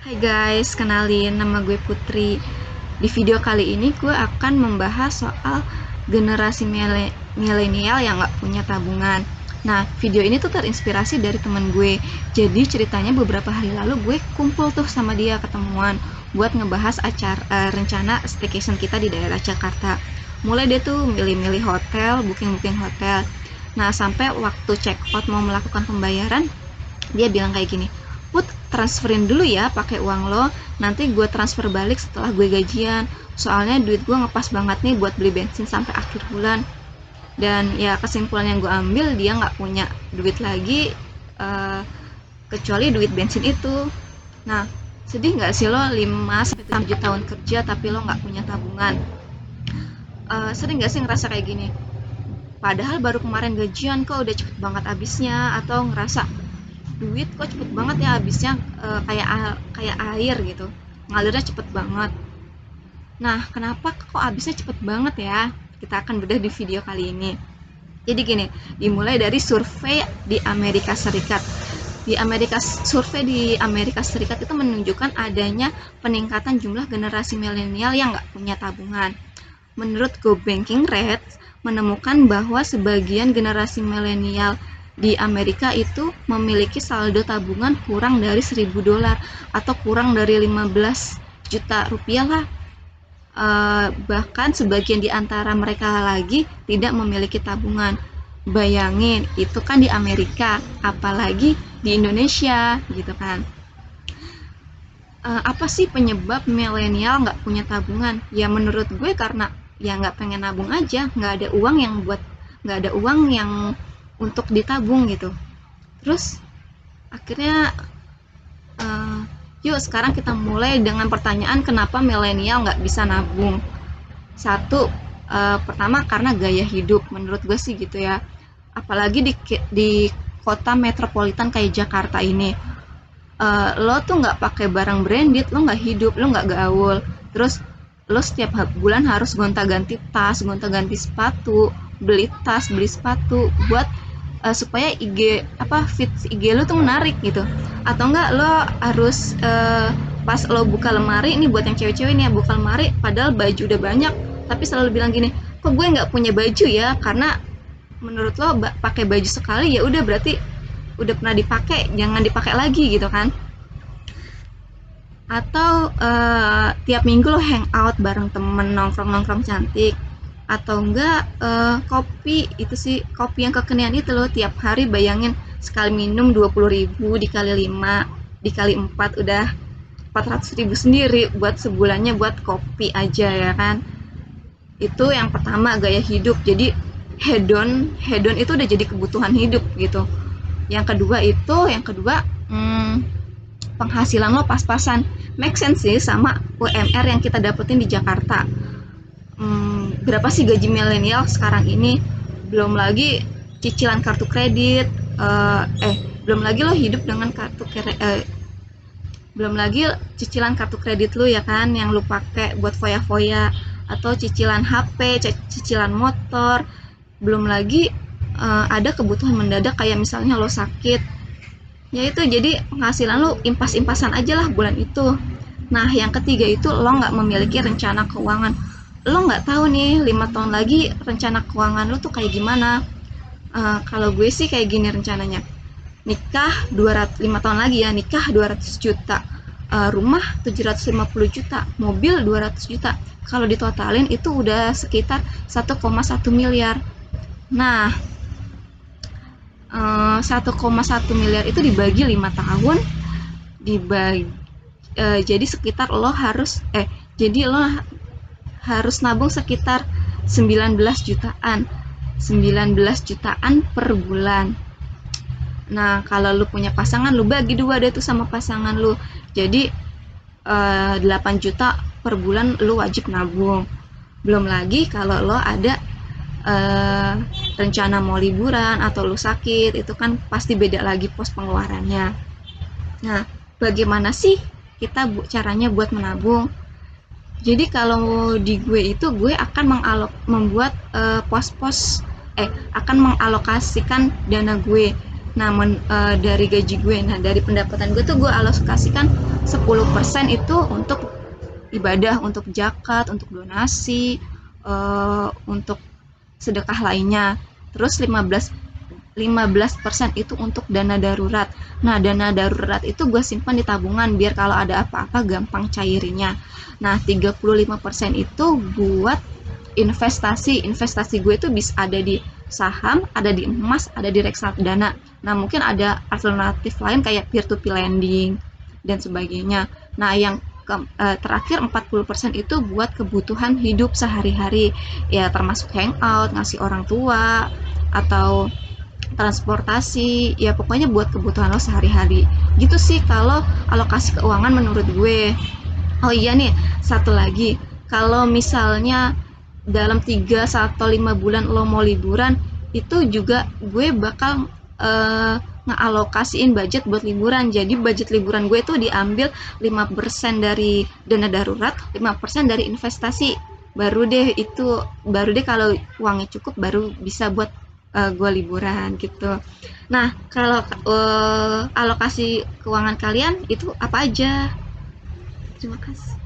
Hai guys, kenalin nama gue Putri. Di video kali ini gue akan membahas soal generasi milenial yang gak punya tabungan. Nah, video ini tuh terinspirasi dari temen gue. Jadi ceritanya beberapa hari lalu gue kumpul tuh sama dia ketemuan buat ngebahas rencana staycation kita di daerah Jakarta. Mulai dia tuh milih-milih hotel, booking hotel. Nah, sampai waktu check out mau melakukan pembayaran, dia bilang kayak gini, Put, transferin dulu ya pakai uang lo, nanti gue transfer balik setelah gue gajian, soalnya duit gue ngepas banget nih buat beli bensin sampai akhir bulan. Dan ya kesimpulan yang gue ambil, dia nggak punya duit lagi, uh, kecuali duit bensin itu. Nah, sedih nggak sih lo 5-7 tahun kerja tapi lo nggak punya tabungan? Sering nggak sih ngerasa kayak gini? Padahal baru kemarin gajian kok udah cepet banget habisnya, atau ngerasa duit kok cepet banget ya habisnya, kayak air gitu, ngalirnya cepet banget. Nah, kenapa kok habisnya cepet banget ya? Kita akan bedah di video kali ini. Jadi gini, dimulai dari survei di Amerika Serikat. Survei di Amerika Serikat itu menunjukkan adanya peningkatan jumlah generasi milenial yang nggak punya tabungan. Menurut Go Banking Rate, menemukan bahwa sebagian generasi milenial di Amerika itu memiliki saldo tabungan kurang dari $1.000 atau kurang dari 15 juta rupiah lah. Bahkan sebagian di antara mereka lagi tidak memiliki tabungan. Bayangin, itu kan di Amerika, apalagi di Indonesia gitu kan. Apa sih penyebab milenial nggak punya tabungan? Ya menurut gue karena ya nggak pengen nabung aja, nggak ada uang yang untuk ditabung gitu. Terus akhirnya uh, yuk sekarang kita mulai dengan pertanyaan kenapa milenial nggak bisa nabung. Satu, pertama karena gaya hidup, menurut gue sih gitu ya. Apalagi di kota metropolitan kayak Jakarta ini, lo tuh nggak pakai barang branded, lo nggak hidup, lo nggak gaul. Terus lo setiap bulan harus gonta-ganti tas, gonta-ganti sepatu, beli tas, beli sepatu buat supaya feed IG lo tuh menarik gitu. Atau enggak lo harus pas lo buka lemari, ini buat yang cewek-cewek nih ya, buka lemari padahal baju udah banyak tapi selalu bilang gini, kok gue nggak punya baju ya, karena menurut lo pakai baju sekali ya udah berarti udah pernah dipakai, jangan dipakai lagi gitu kan. Atau tiap minggu lo hangout bareng temen, nongkrong-nongkrong cantik. Atau enggak kopi, itu sih kopi yang kekinian itu lo tiap hari, bayangin sekali minum 20.000 dikali 5 dikali 4 udah 400.000 sendiri buat sebulannya buat kopi aja ya kan. Itu yang pertama, gaya hidup. Jadi hedon itu udah jadi kebutuhan hidup gitu. Yang kedua penghasilan lo pas-pasan, make sense sih sama UMR yang kita dapetin di Jakarta. Berapa sih gaji milenial sekarang ini? Belum lagi cicilan kartu kredit, belum lagi lo hidup dengan belum lagi cicilan kartu kredit lu ya kan, yang lu pakai buat foya-foya, atau cicilan HP, cicilan motor. Belum lagi ada kebutuhan mendadak kayak misalnya lo sakit, ya itu jadi penghasilan lo impas-impasan aja lah bulan itu. Nah, yang ketiga itu lo nggak memiliki rencana keuangan. Lo nggak tahu nih 5 tahun lagi rencana keuangan lo tuh kayak gimana. Kalau gue sih kayak gini rencananya, nikah 5 tahun lagi ya, nikah 200 juta, rumah 750 juta, mobil 200 juta. Kalau ditotalin itu udah sekitar 1,1 miliar. Nah, 1,1 miliar itu dibagi 5 tahun, dibagi jadi sekitar lo harus nabung sekitar 19 jutaan 19 jutaan per bulan. Nah, kalau lu punya pasangan, lu bagi dua deh tuh sama pasangan lu. Jadi 8 juta per bulan lu wajib nabung. Belum lagi kalau lo ada uh, rencana mau liburan atau lu sakit, itu kan pasti beda lagi pos pengeluarannya. Nah, bagaimana sih kita caranya buat menabung? Jadi kalau di gue itu gue akan membuat pos-pos akan mengalokasikan dana gue. dari gaji gue. Nah, dari pendapatan gue tuh gue alokasikan 10% itu untuk ibadah, untuk zakat, untuk donasi, untuk sedekah lainnya. Terus 15% itu untuk dana darurat. Nah, dana darurat itu gue simpan di tabungan biar kalau ada apa-apa gampang cairinya. Nah, 35% itu buat investasi. Investasi gue itu bisa ada di saham, ada di emas, ada di reksadana. Nah, mungkin ada alternatif lain kayak peer to peer lending dan sebagainya. Nah, yang terakhir 40% itu buat kebutuhan hidup sehari-hari. Ya, termasuk hangout, ngasih orang tua, atau transportasi, ya pokoknya buat kebutuhan lo sehari-hari. Gitu sih kalau alokasi keuangan menurut gue. Oh iya nih, satu lagi. Kalau misalnya dalam 3 atau 5 bulan lo mau liburan, itu juga gue bakal ngealokasiin budget buat liburan. Jadi budget liburan gue itu diambil 5% dari dana darurat, 5% dari investasi. Baru deh kalau uangnya cukup baru bisa buat gue liburan gitu. Nah, kalau alokasi keuangan kalian itu apa aja? Terima kasih.